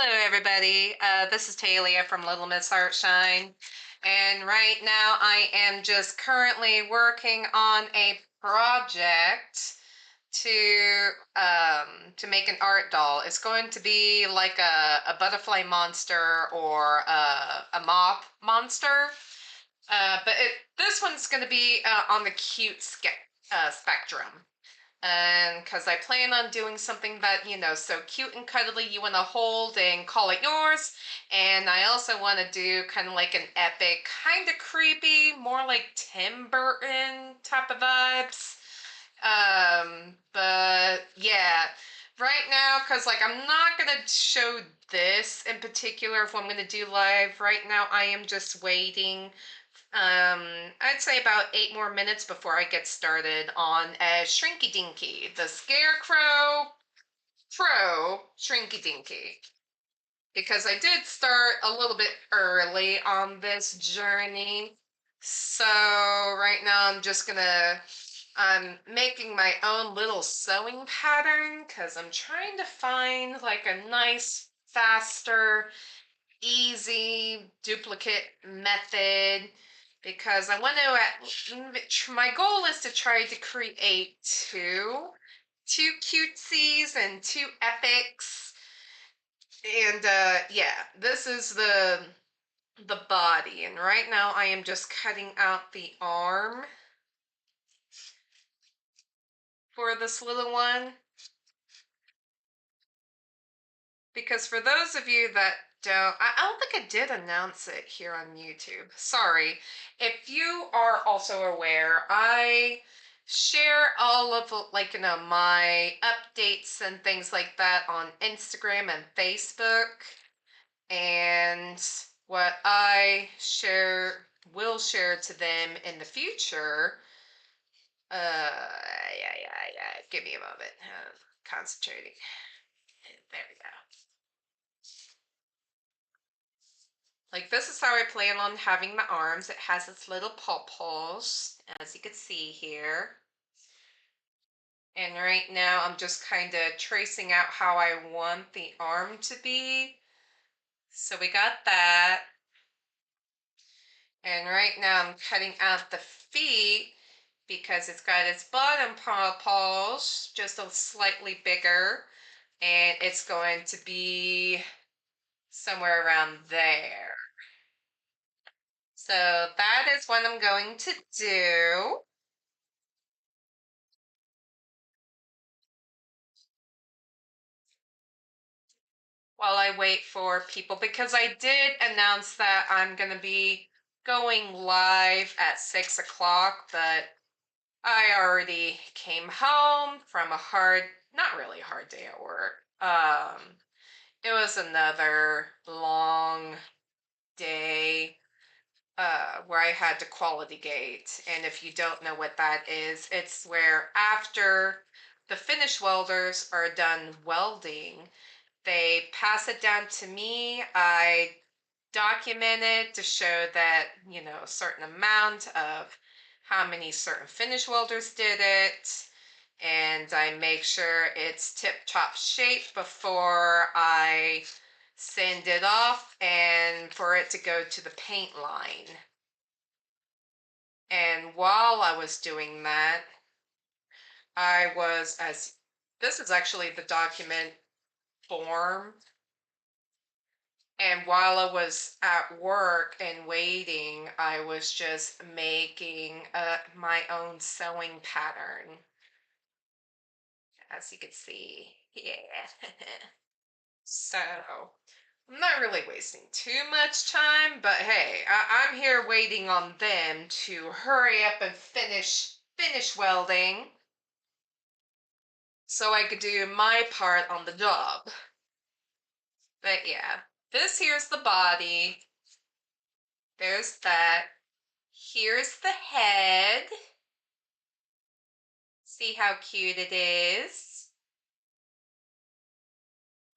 Hello, everybody. This is Talia from Little Miss Heartshine. And right now I am just currently working on a project to make an art doll. It's going to be like a butterfly monster or a mop monster. This one's going to be on the cute spectrum. And because I plan on doing something that, so cute and cuddly you want to hold and call it yours. And I also want to do kind of like an epic, kind of creepy, more like Tim Burton type of vibes. But yeah, right now, because like I'm not going to show this in particular if I'm going to do live. Right now, I am just waiting I'd say about 8 more minutes before I get started on a shrinky dinky, the Scarecrow Pro Shrinky Dinky. Because I did start a little bit early on this journey. So right now I'm making my own little sewing pattern because I'm trying to find like a nice, faster, easy duplicate method because I want to my goal is to try to create two cutesies and two epics. And yeah, this is the body, and right now I am just cutting out the arm for this little one. Because for those of you that I don't think I did announce it here on YouTube. Sorry. If you are also aware, I share all of like, my updates and things like that on Instagram and Facebook. And what I will share to them in the future. Yeah. Give me a moment. Concentrating. There we go. Like this is how I plan on having my arms. It has its little paws, as you can see here. And right now I'm just kind of tracing out how I want the arm to be. So we got that. And right now I'm cutting out the feet because it's got its bottom paws just a slightly bigger. And it's going to be somewhere around there. So that is what I'm going to do. While I wait for people, because I did announce that I'm going to be going live at 6 o'clock, but I already came home from a not really hard day at work. It was another long day where I had to quality gate. And if you don't know what that is, it's where after the finish welders are done welding, they pass it down to me. I document it to show that, a certain amount of how many certain finish welders did it. And I make sure it's tip-top shape before I send it off and for it to go to the paint line. And while I was doing that, this is actually the document form. And while I was at work and waiting, I was just making my own sewing pattern, as you can see. Yeah. So I'm not really wasting too much time, but hey, I'm here waiting on them to hurry up and finish welding so I could do my part on the job. But yeah, this here's the body. There's that. Here's the head. See how cute it is?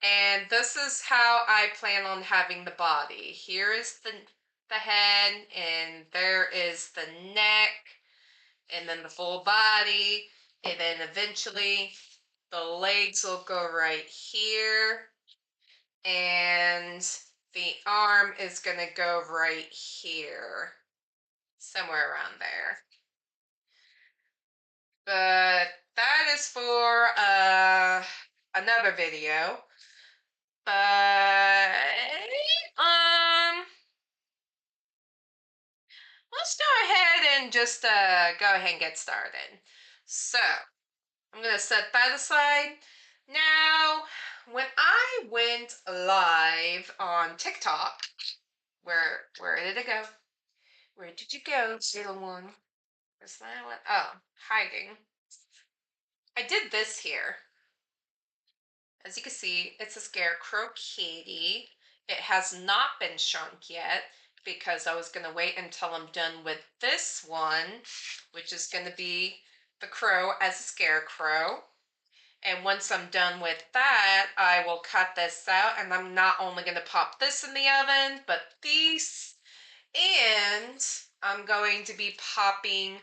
And this is how I plan on having the body. Here is the head, and there is the neck, and then the full body, and then eventually the legs will go right here. And the arm is going to go right here, somewhere around there. But that is for another video. But let's go ahead and just go ahead and get started. So I'm gonna set that aside. Now, when I went live on TikTok, where did it go? Where did you go, little one? Where's that one? Oh, hiding. I did this here. As you can see, it's a Scarecrow kitty. It has not been shrunk yet because I was going to wait until I'm done with this one, which is going to be the crow as a Scarecrow. And once I'm done with that, I will cut this out, and I'm not only going to pop this in the oven, but these, and I'm going to be popping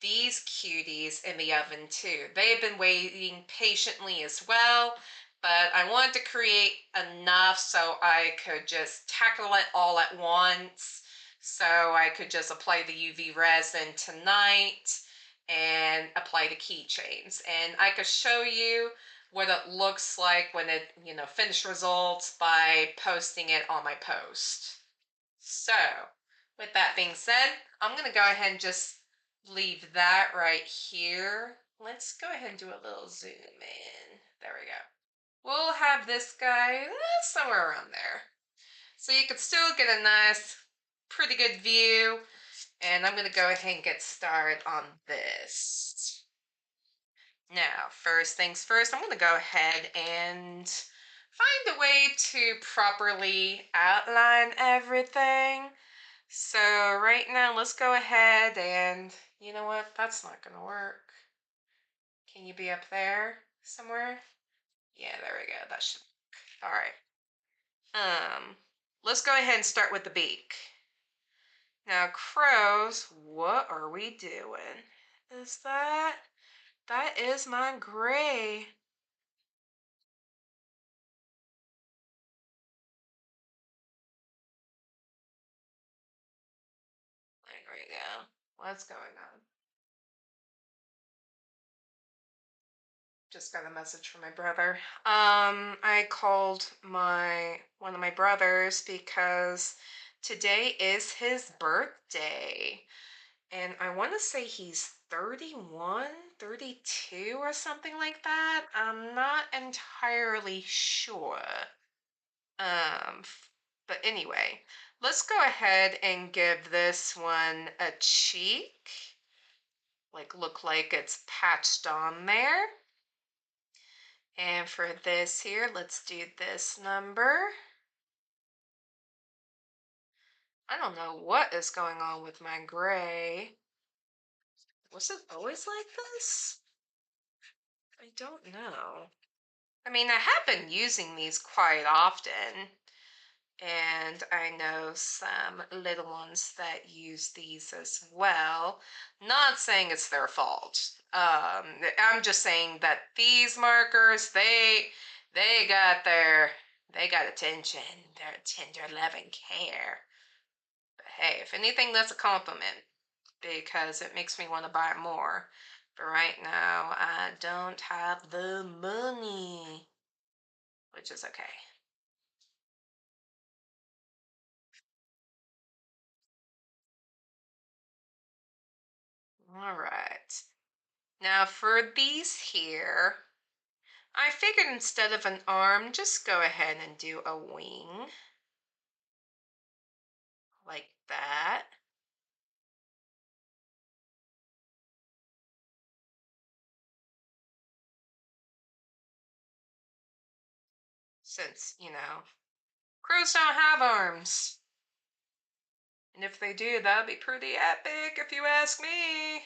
these cuties in the oven too. They've been waiting patiently as well, but I wanted to create enough so I could just tackle it all at once. So I could just apply the UV resin tonight and apply the keychains. And I could show you what it looks like when it, finished results by posting it on my post. So with that being said, I'm going to go ahead and just leave that right here. Let's go ahead and do a little zoom in. There we go. We'll have this guy somewhere around there. So you could still get a nice, pretty good view. And I'm going to go ahead and get started on this. Now, first things first, I'm going to go ahead and find a way to properly outline everything. So right now, let's go ahead and, you know what, that's not going to work. Can you be up there somewhere? Yeah, there we go. That should work. All right. Let's go ahead and start with the beak. Now, crows, what are we doing? That is my gray. There we go. What's going on? Just got a message from my brother. I called one of my brothers because today is his birthday. And I want to say he's 31, 32 or something like that. I'm not entirely sure. Um, but anyway, let's go ahead and give this one a cheek. Look like it's patched on there. And for this here, let's do this number. I don't know what is going on with my gray. Was it always like this? I don't know. I mean, I have been using these quite often, and I know some little ones that use these as well. Not saying it's their fault. I'm just saying that these markers, they got attention, their tender loving care. But hey, if anything, that's a compliment because it makes me want to buy more. But right now, I don't have the money, which is okay. All right. Now for these here, I figured instead of an arm, just go ahead and do a wing. Like that. Since, crows don't have arms. And if they do, that'd be pretty epic if you ask me.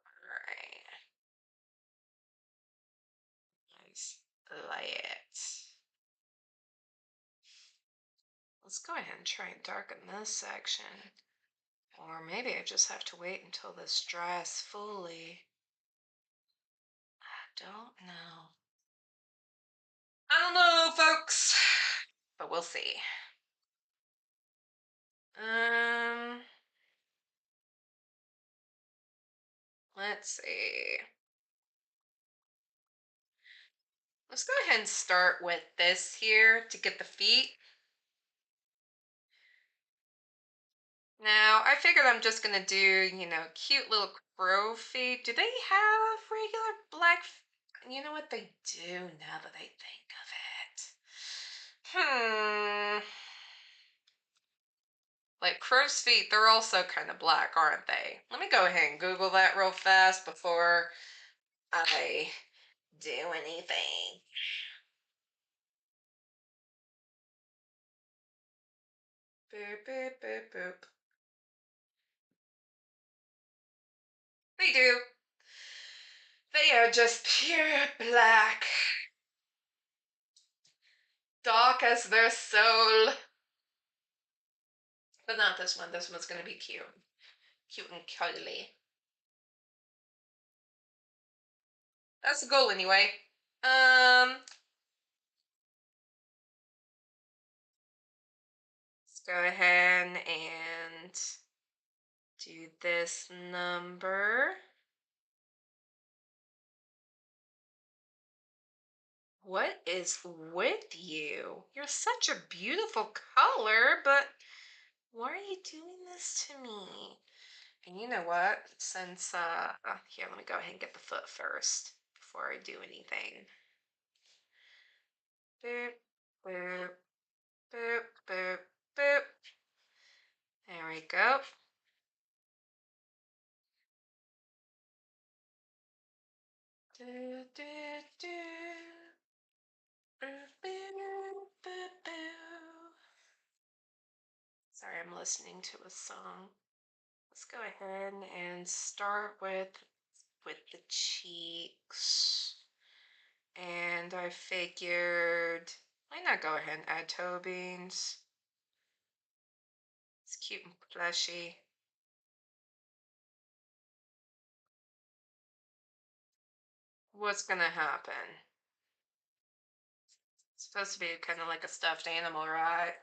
Alright. Nice. Light. Let's go ahead and try and darken this section. Or maybe I just have to wait until this dries fully. I don't know. I don't know if but we'll see. Um, let's see. Let's go ahead and start with this here to get the feet. Now, I figured I'm just gonna do, cute little crow feet. Do they have regular black? You know what they do now that I think of it. Like crow's feet, they're also kind of black, aren't they? Let me go ahead and Google that real fast before I do anything. Boop, boop, boop, boop. They do. They are just pure black, dark as their soul. But not this one. This one's gonna be cute. Cute and cuddly. That's the goal anyway. Let's go ahead and do this number. What is with you? You're such a beautiful color, but why are you doing this to me? And you know what? Since, here, let me go ahead and get the foot first before I do anything. Boop, boop, boop, boop, boop. There we go. Do, do, do. Boo, boo, boo, boo. Sorry, I'm listening to a song. Let's go ahead and start with the cheeks. And I figured, why not go ahead and add toe beans? It's cute and plushy. What's gonna happen? It's supposed to be kind of like a stuffed animal, right?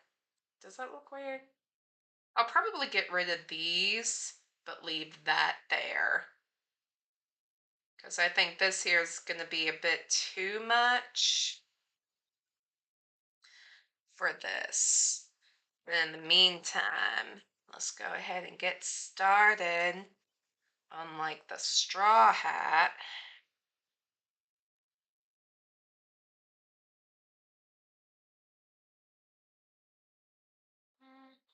Does that look weird? I'll probably get rid of these, but leave that there. Because I think this here is going to be a bit too much for this. But in the meantime, let's go ahead and get started on like the straw hat.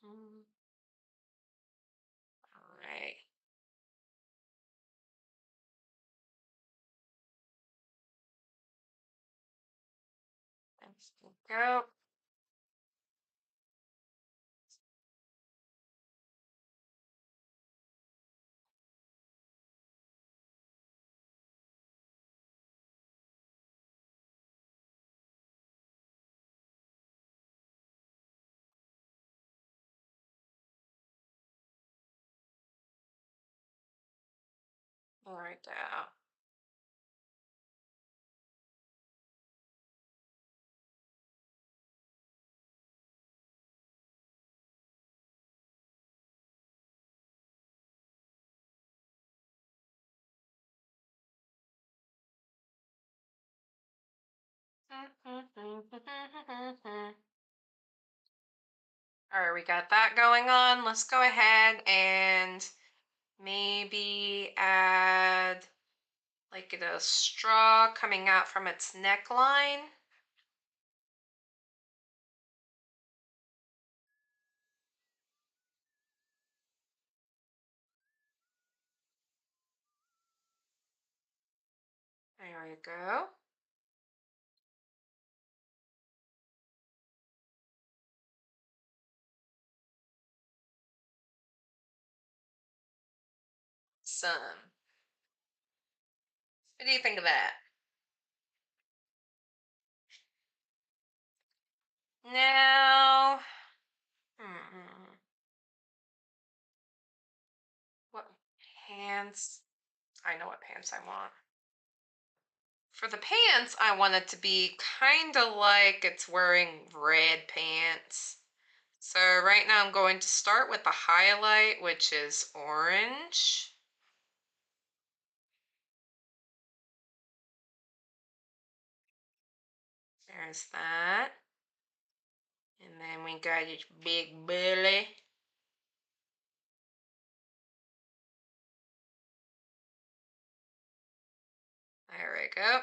Mhm. All right. There we go. All right now. All right, we got that going on. Let's go ahead and maybe add like a straw coming out from its neckline. There we go. Some. What do you think of that? Now, hmm, what pants? I know what pants I want. For the pants, I want it to be kind of like it's wearing red pants. So right now I'm going to start with the highlight, which is orange. There's that. And then we got his big belly. There we go.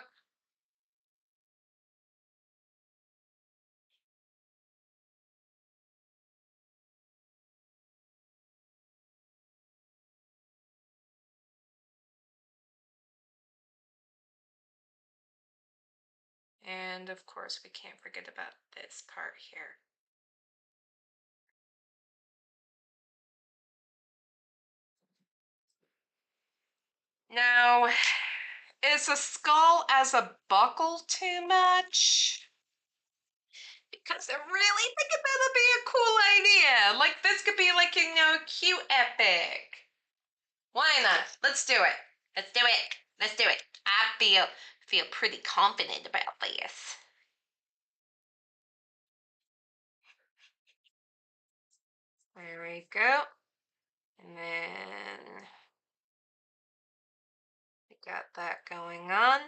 And of course, we can't forget about this part here. Now, is a skull as a buckle too much? Because I really think that'd be a cool idea. Like this could be like, cute epic. Why not? Let's do it. Let's do it. Let's do it. I feel pretty confident about this. There we go. And then we got that going on.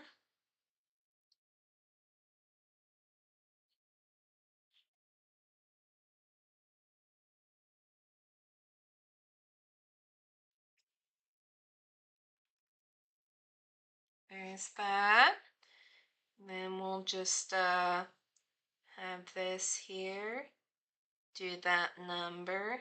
There's that. And then we'll just have this here. Do that number.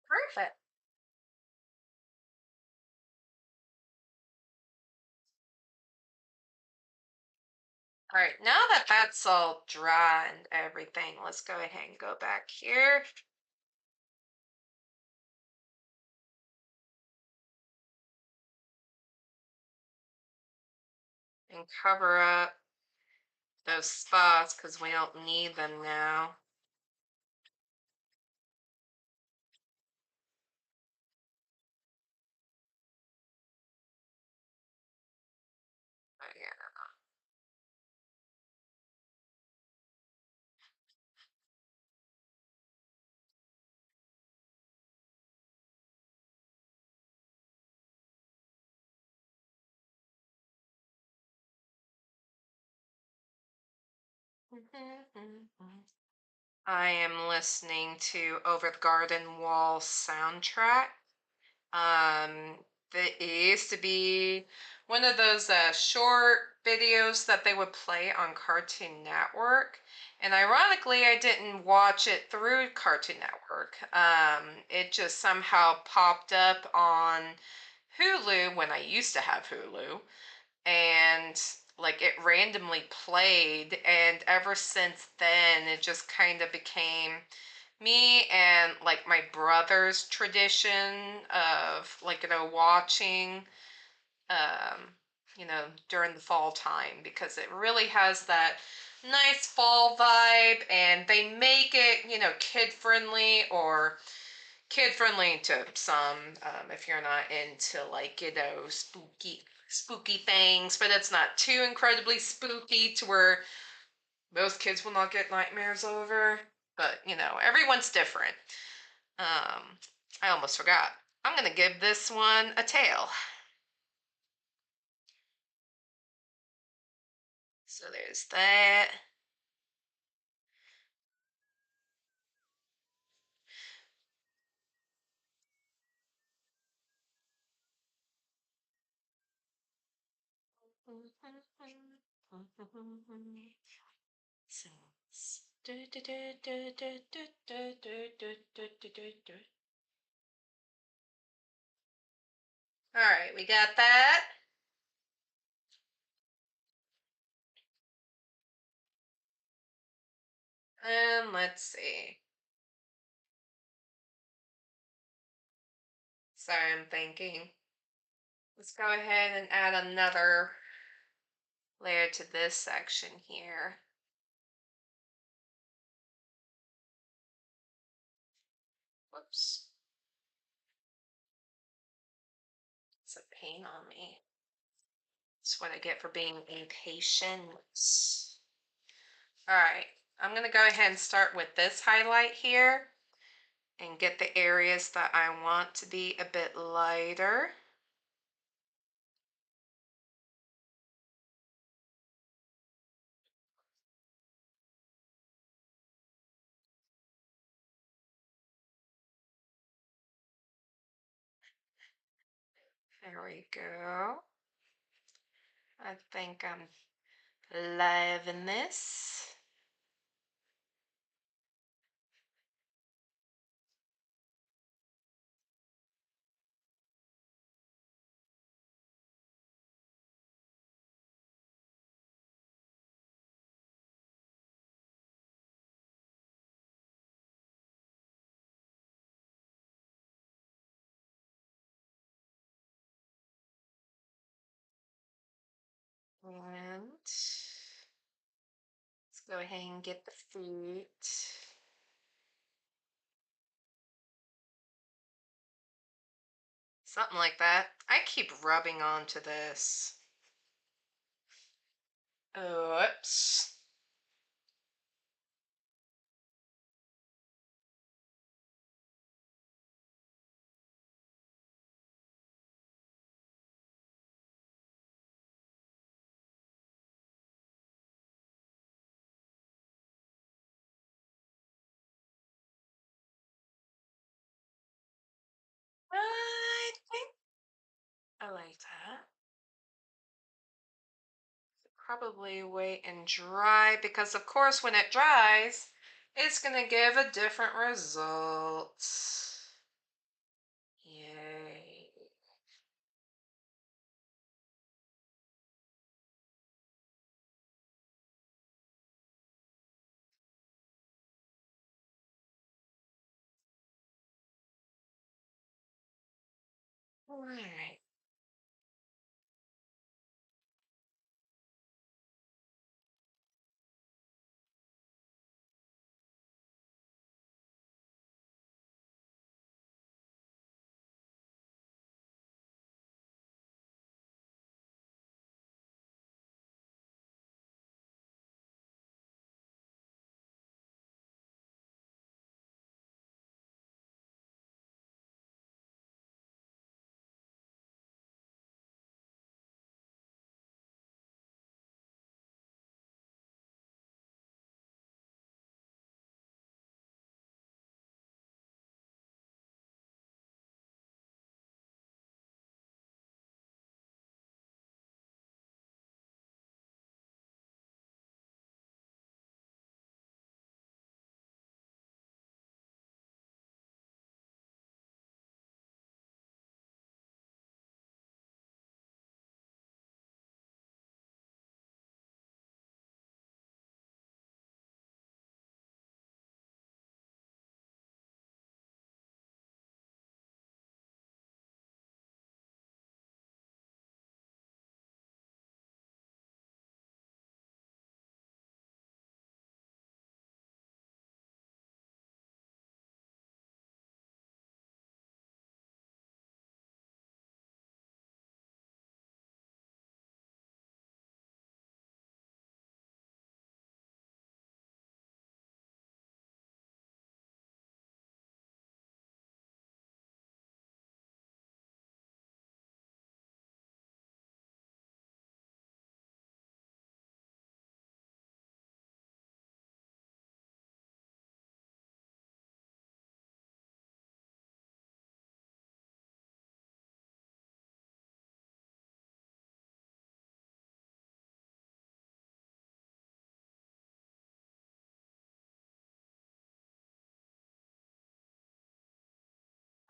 Perfect. All right, now that that's all dry and everything, let's go ahead and go back here. And cover up those spots because we don't need them now. Oh, yeah. I am listening to Over the Garden Wall soundtrack. It used to be one of those short videos that they would play on Cartoon Network. And ironically, I didn't watch it through Cartoon Network. It just somehow popped up on Hulu when I used to have Hulu. And like it randomly played. And ever since then, it just kind of became me and like my brother's tradition of like watching um during the fall time because it really has that nice fall vibe and they make it kid friendly or kid friendly to some if you're not into like spooky things, but it's not too incredibly spooky to where most kids will not get nightmares over. But everyone's different. um, I almost forgot. I'm gonna give this one a tail. So there's that. So, all right, we got that. And let's see. Sorry, I'm thinking. Let's go ahead and add another layer to this section here. Whoops. It's a pain on me. That's what I get for being impatient. All right, I'm gonna go ahead and start with this highlight here and get the areas that I want to be a bit lighter. There we go. I think I'm loving this. And let's go ahead and get the feet. Something like that. I keep rubbing onto this. Oops. I think I like that. Probably wait and dry because, of course, when it dries, it's going to give a different result. Yay. All right.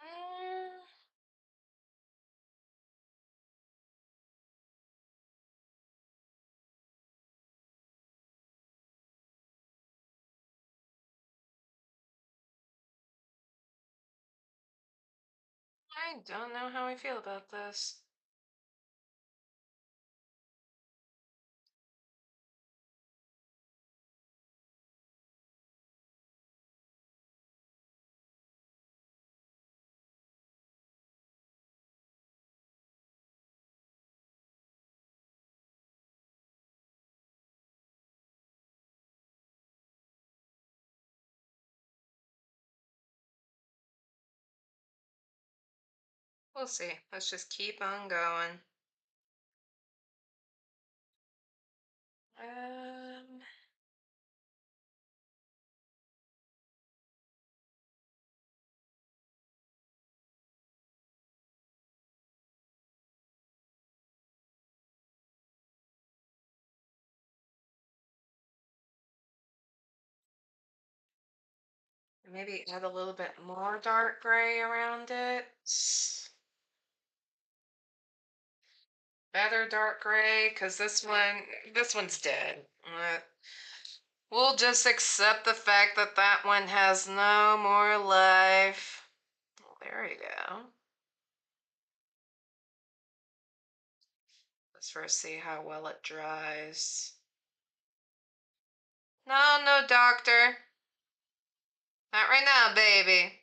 Mm, I don't know how I feel about this. We'll see. Let's just keep on going. Um, Maybe add a little bit more dark gray around it. Better dark gray, because this one's dead. We'll just accept the fact that that one has no more life. Well, there you go. Let's first see how well it dries. No, no, doctor. Not right now, baby.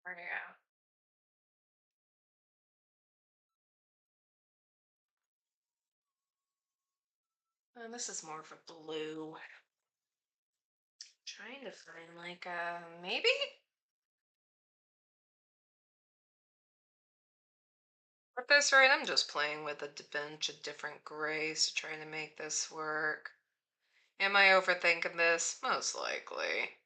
There you go. This is more of a blue. Trying to find like a maybe? At this rate, I'm just playing with a bunch of different grays to try to make this work. Am I overthinking this? Most likely.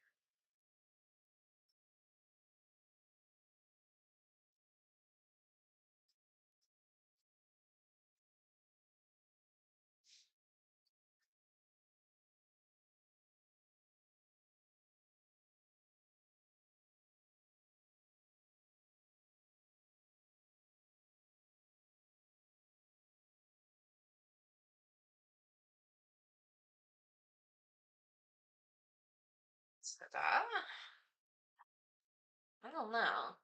Ta-da. I don't know.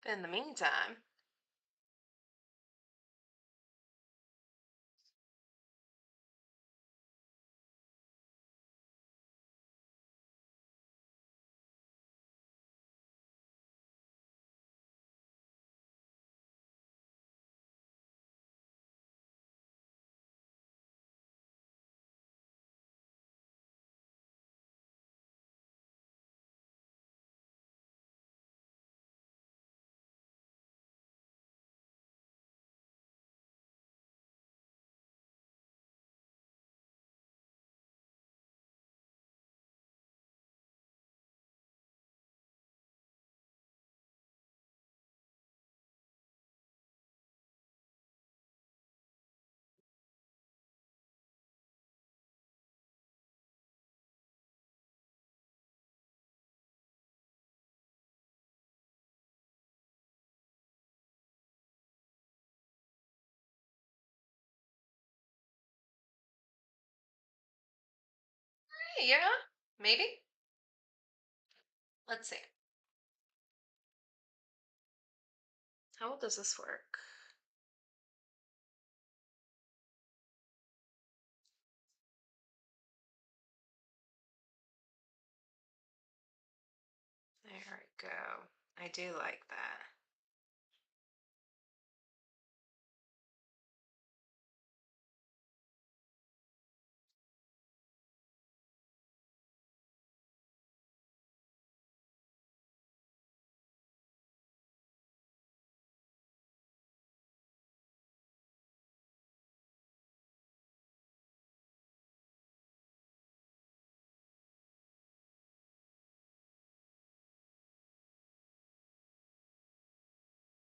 In the meantime, hey, yeah, maybe. Let's see. How does this work? There we go. I do like that.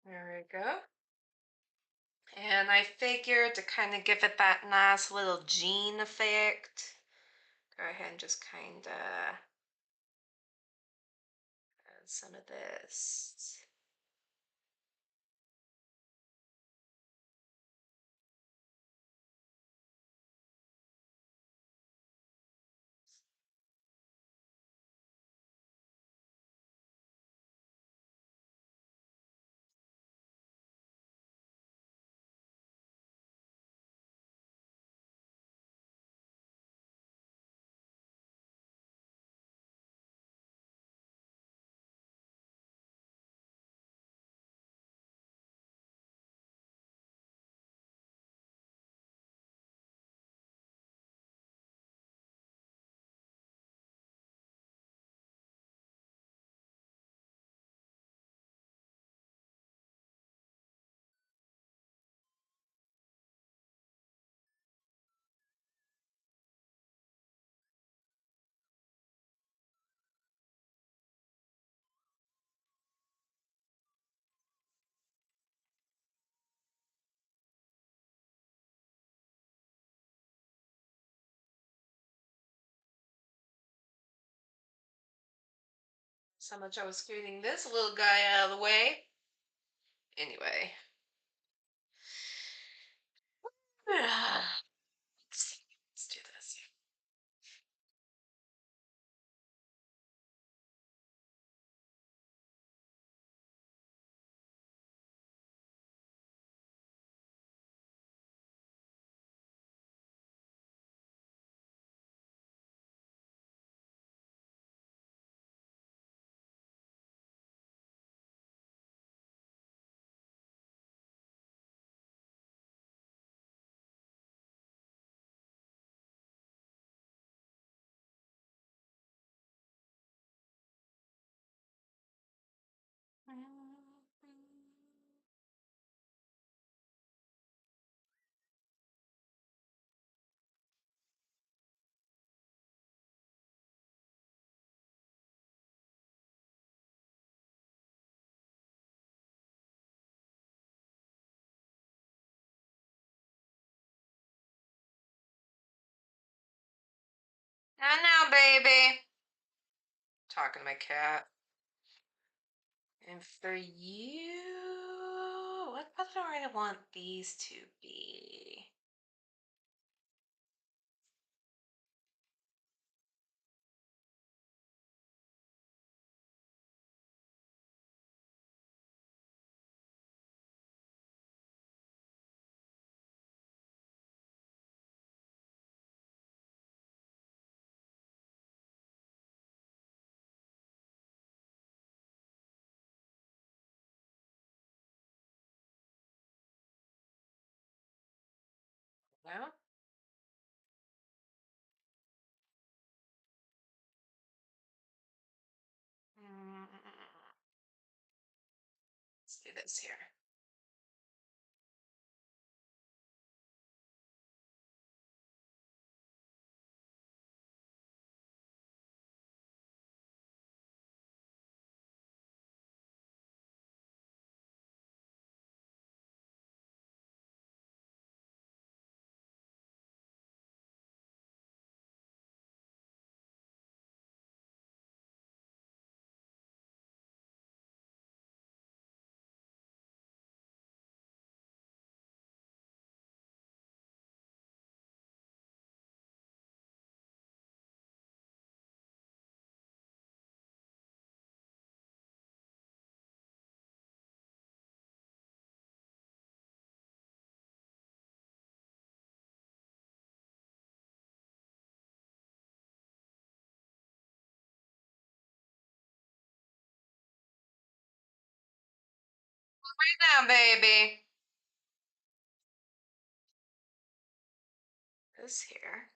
There we go. And I figured to kind of give it that nice little jean effect, go ahead and just kind of add some of this. So much I was getting this little guy out of the way. Anyway. Let's do this. Not now, baby. Talking to my cat. And for you, what color do I want these to be? No? Mm, let's do this here. Right now, baby. This here.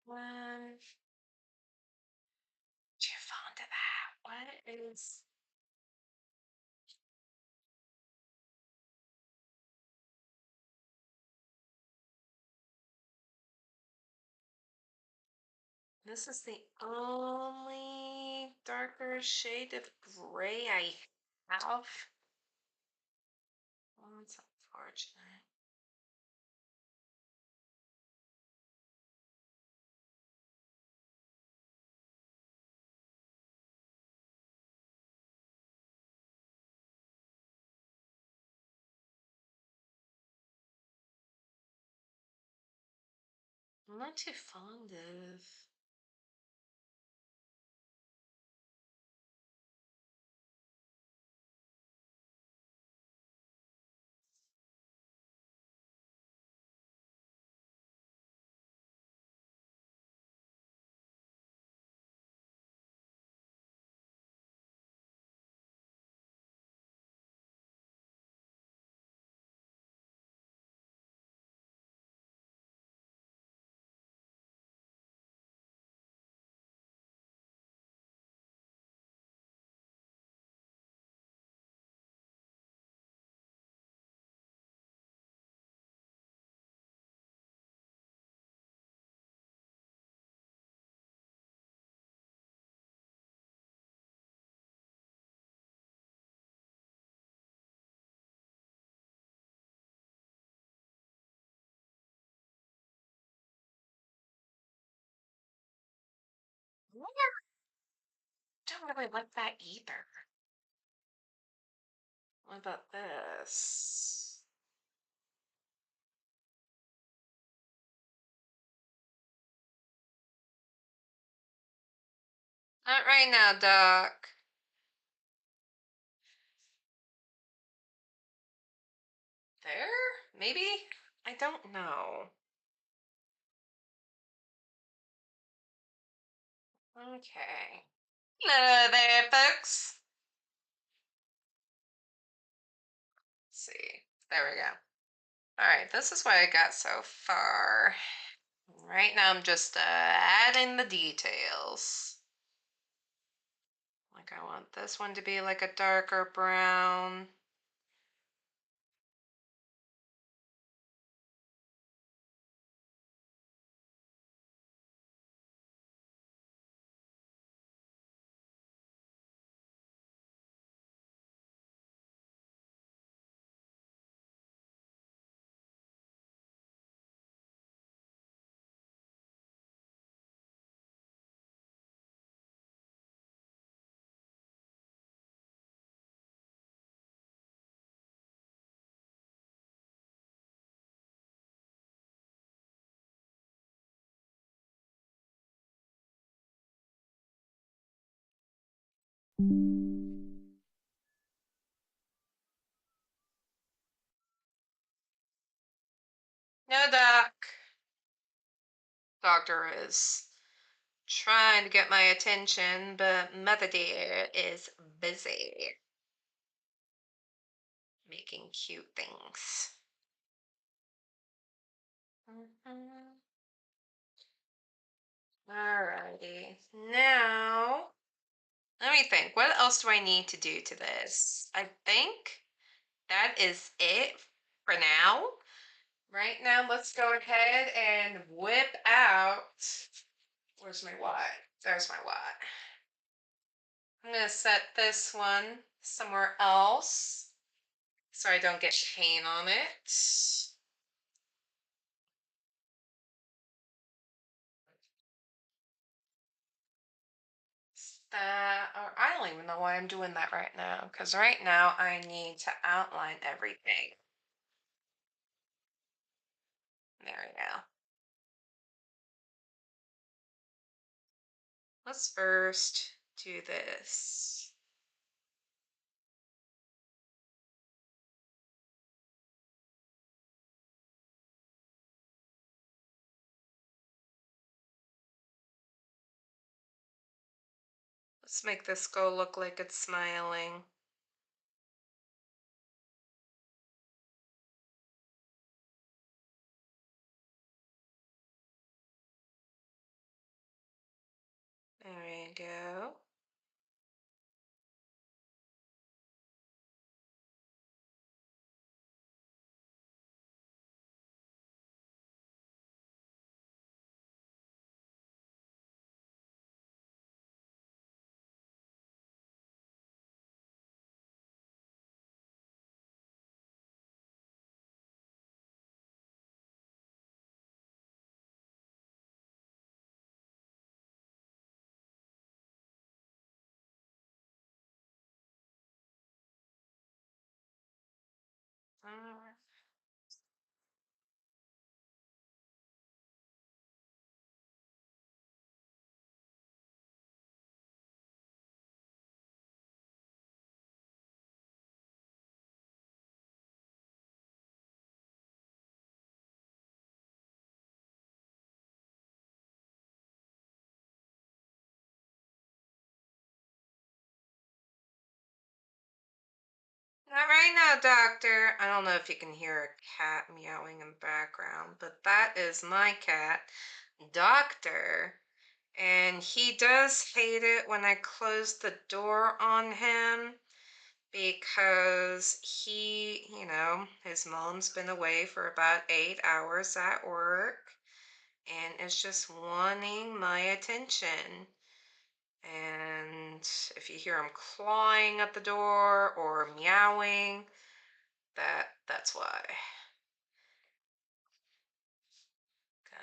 What? You're fond of that. What is? This is the only darker shade of gray I have. Well, that's unfortunate. I'm not too fond of. I don't really like that either. What about this? Not right now, Doc. There? Maybe? I don't know. Okay. Hello there, folks. Let's see. There we go. All right, this is what I got so far. Right now, I'm just adding the details. Like, I want this one to be like a darker brown. No, Doc. Doctor is trying to get my attention, but Mother Dear is busy making cute things. Mhm. Alrighty. Now, let me think. What else do I need to do to this? I think that is it for now. Right now, let's go ahead and whip out. Where's my watt? There's my watt. I'm going to set this one somewhere else so I don't get paint on it. Or I don't even know why I'm doing that right now, because right now I need to outline everything. There we go. Let's first do this. Let's make this go look like it's smiling. There we go. Not right now, doctor. I don't know if you can hear a cat meowing in the background, but that is my cat, Doctor. And he does hate it when I close the door on him because his mom's been away for about 8 hours at work and is just wanting my attention. And if you hear him clawing at the door or meowing, that's why.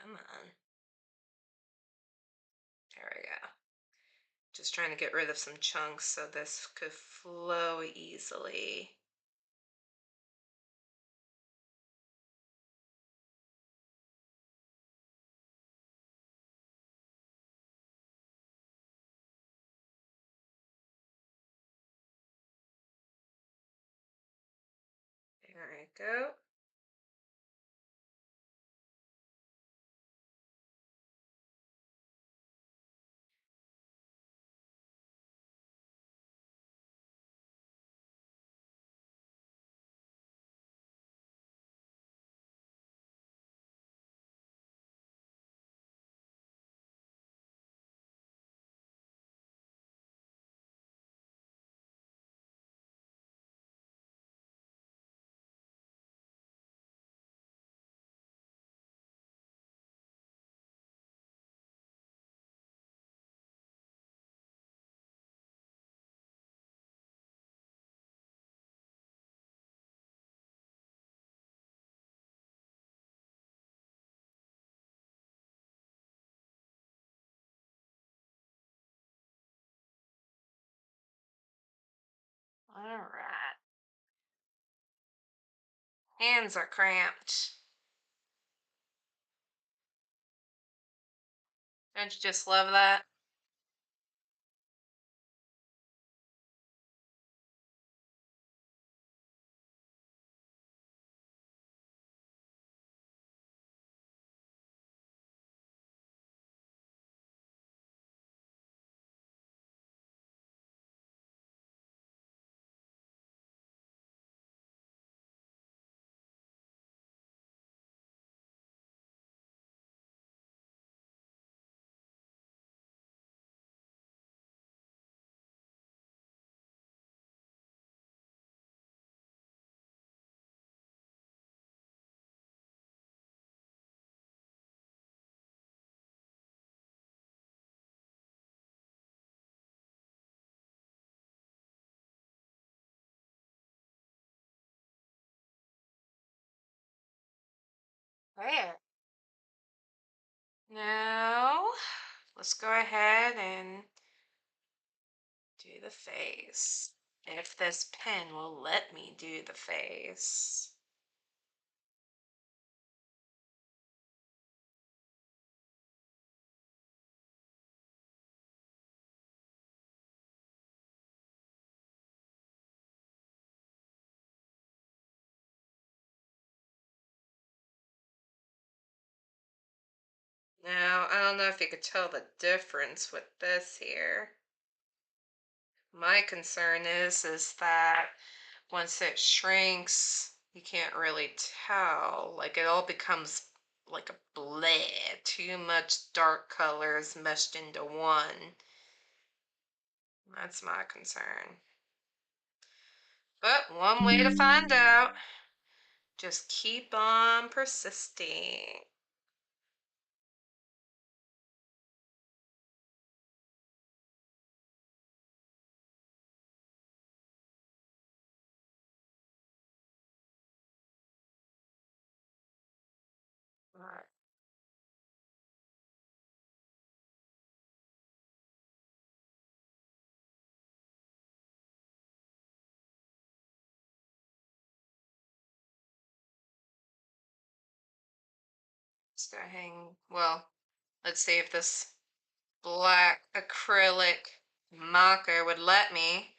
Come on. There we go. Just trying to get rid of some chunks so this could flow easily. There I go. All right. Hands are cramped. Don't you just love that? There. Now, let's go ahead and do the face. If this pen will let me do the face. Now, I don't know if you could tell the difference with this here. My concern is that once it shrinks, you can't really tell. Like it all becomes like a bleh, too much dark colors meshed into one. That's my concern. But one way to find out, just keep on persisting. All right. Just gonna hang, well, let's see if this black acrylic marker would let me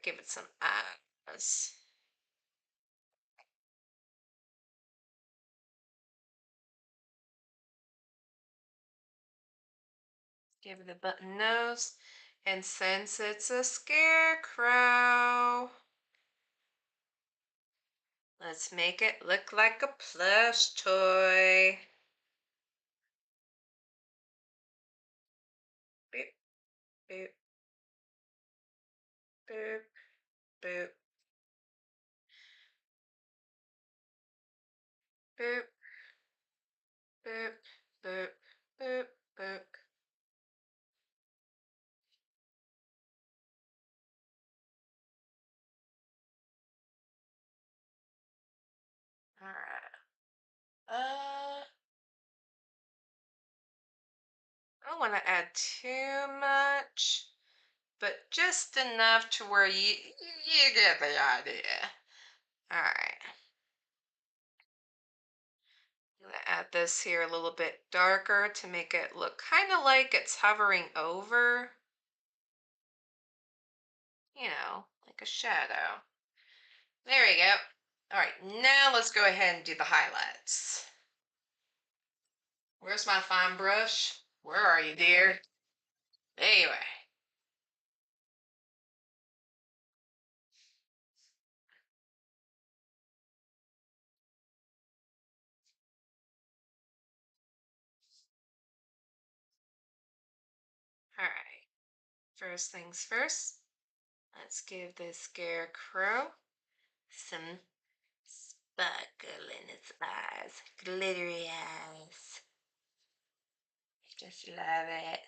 give it some eyes. Give it a button nose. And since it's a scarecrow, let's make it look like a plush toy. Boop, boop, boop, boop, boop, boop, boop, boop, boop. All right. I don't want to add too much, but just enough to where you get the idea. All right. I'm gonna add this here a little bit darker to make it look kind of like it's hovering over, like a shadow. There we go. All right, now let's go ahead and do the highlights. Where's my fine brush? Where are you, dear? Anyway, all right. First things first, let's give this scarecrow some sparkle in its eyes, glittery eyes. Just love it.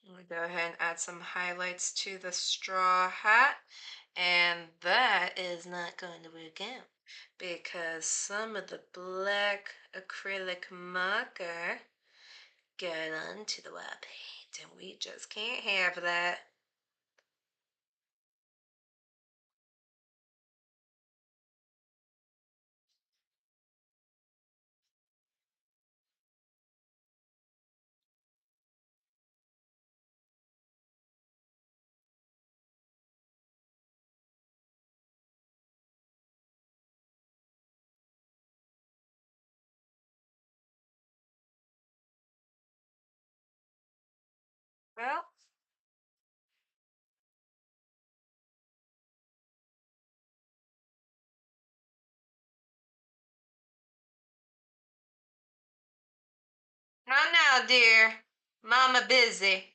I'm gonna go ahead and add some highlights to the straw hat. And that is not going to work out because some of the black acrylic marker got onto the wall paint and we just can't have that. Well, not now, dear. Mama busy.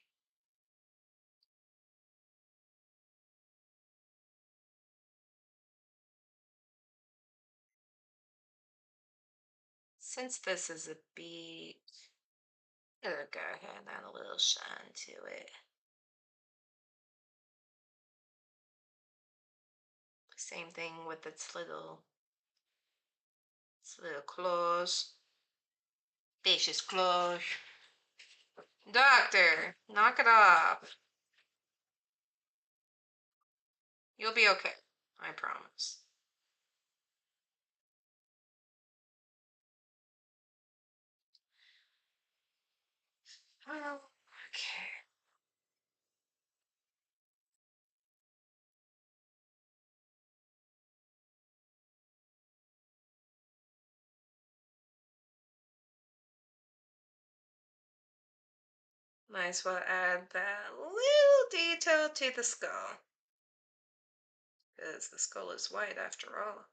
Since this is a beat, it'll go ahead and add a little shine to it. Same thing with its little claws. Vicious claws. Doctor, knock it off. You'll be okay. I promise. Oh, okay. Might as well add that little detail to the skull. Because the skull is white after all.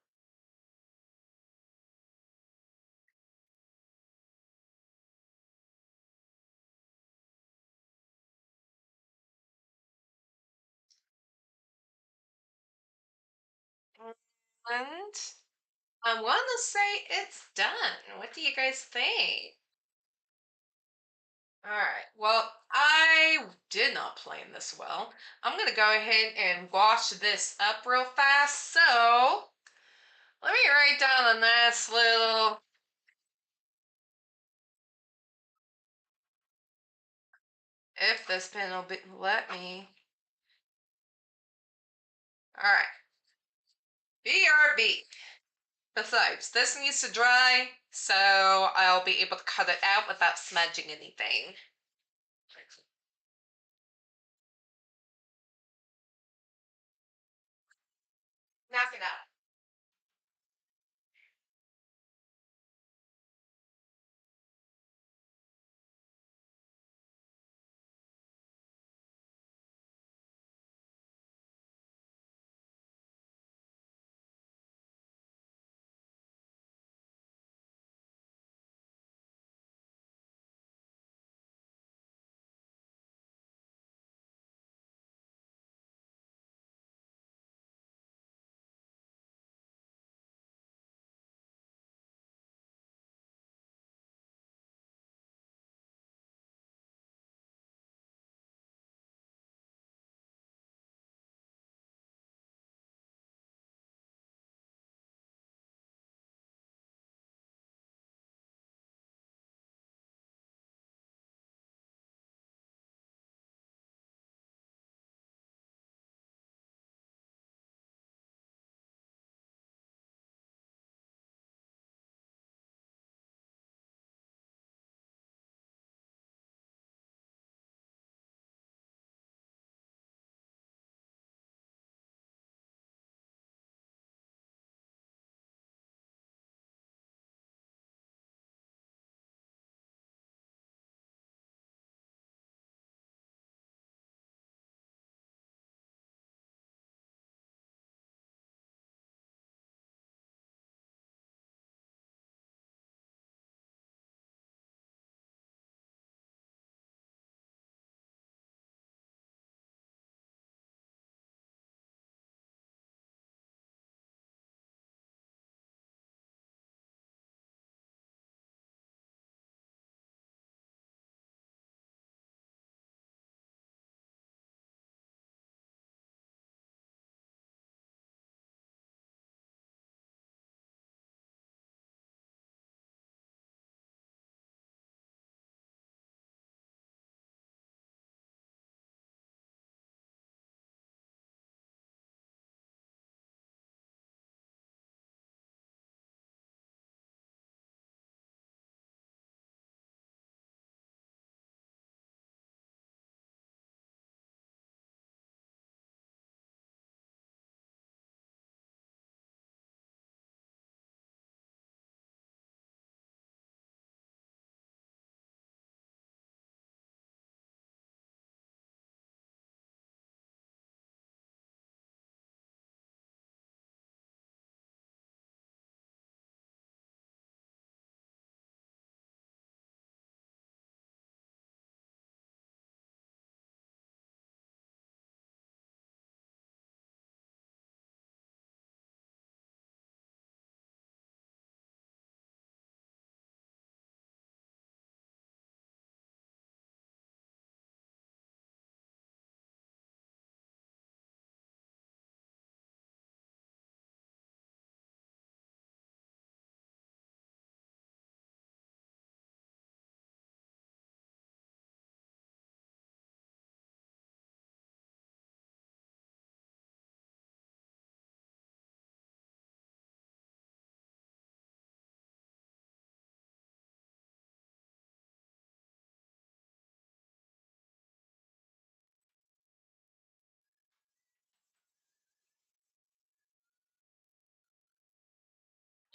And I want to say it's done. What do you guys think? All right. Well, I did not plan this well. I'm going to go ahead and wash this up real fast. So let me write down a nice little. If this pen will let me. All right. BRB. Besides, this needs to dry, so I'll be able to cut it out without smudging anything. Knock it out.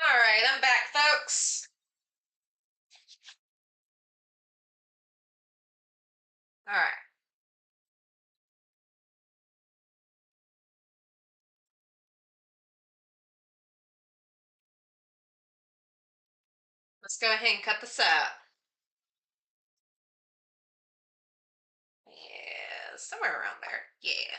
All right, I'm back, folks. All right, let's go ahead and cut this out. Yeah, somewhere around there. Yeah.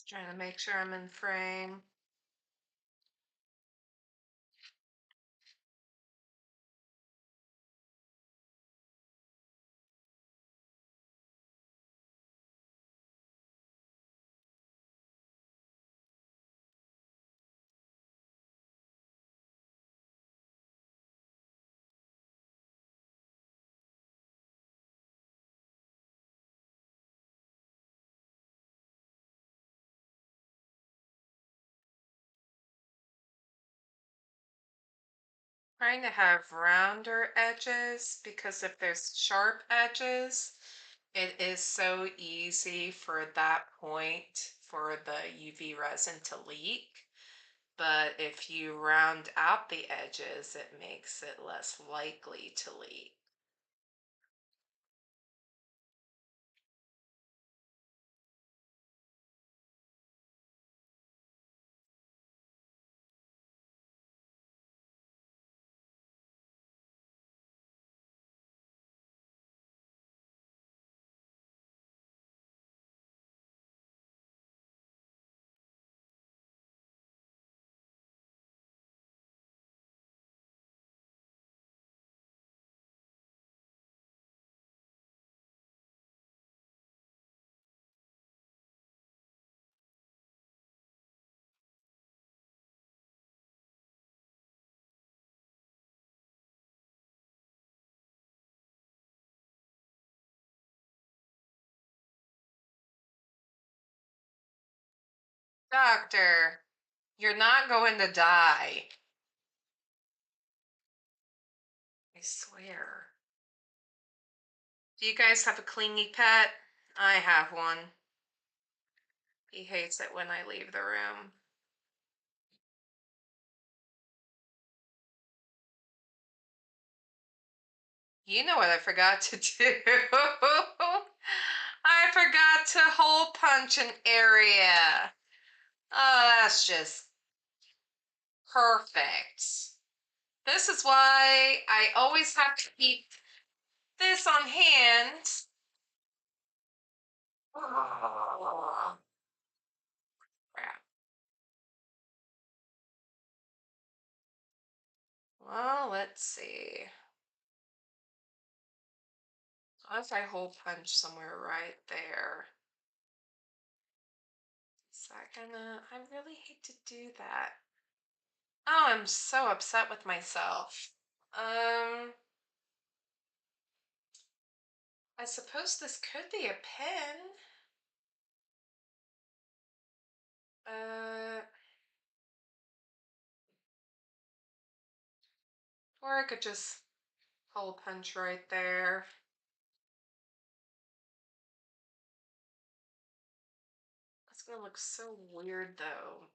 Trying to make sure I'm in frame. Trying to have rounder edges because if there's sharp edges, it is so easy for that point for the UV resin to leak. But if you round out the edges, it makes it less likely to leak. Doctor, you're not going to die. I swear. Do you guys have a clingy pet? I have one. He hates it when I leave the room. You know what I forgot to do? I forgot to hole punch an area. Oh, that's just perfect. This is why I always have to keep this on hand. Oh, crap. Well, let's see. What if I hole punch somewhere right there? Is that gonna... I really hate to do that. Oh, I'm so upset with myself. I suppose this could be a pen. Uh, or I could just hole punch right there. That's gonna look so weird though.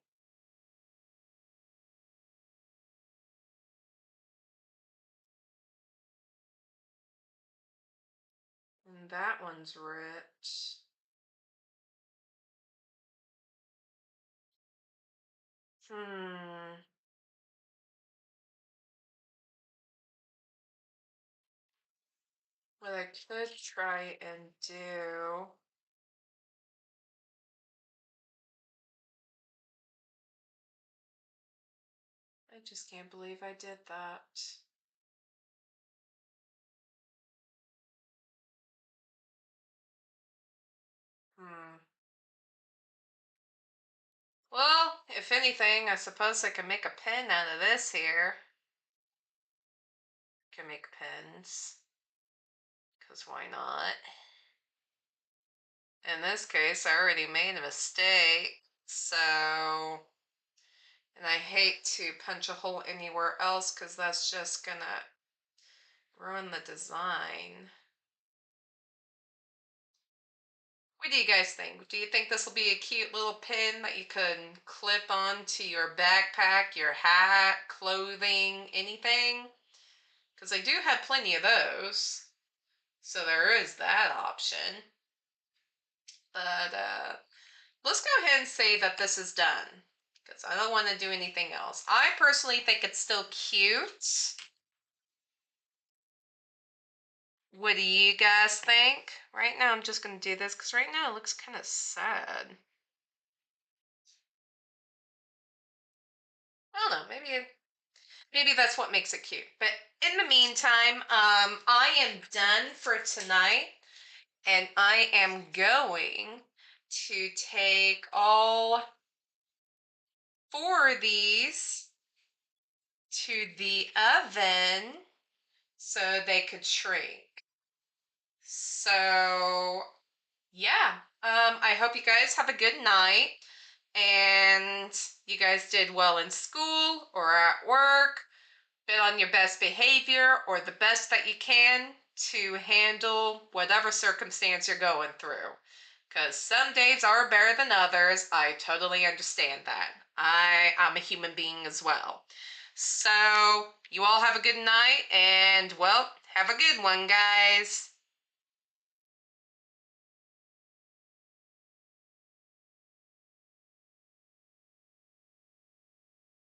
And that one's ripped. Hmm. What I could try and do. I just can't believe I did that. Hmm. Well, if anything, I suppose I can make a pen out of this here. Can make pens. Because why not? In this case, I already made a mistake. So, and I hate to punch a hole anywhere else because that's just gonna ruin the design. What do you guys think? Do you think this will be a cute little pin that you can clip onto your backpack, your hat, clothing, anything? Because I do have plenty of those. So there is that option. But let's go ahead and say that this is done. Because I don't want to do anything else. I personally think it's still cute. What do you guys think? Right now I'm just going to do this because right now it looks kind of sad. I don't know. Maybe that's what makes it cute. But in the meantime, I am done for tonight, and I am going to take all four of these to the oven so they could shrink. So, yeah. I hope you guys have a good night and you guys did well in school or at work. Been on your best behavior or the best that you can to handle whatever circumstance you're going through. Because some days are better than others. I totally understand that. I'm a human being as well. So, you all have a good night and, well, have a good one, guys.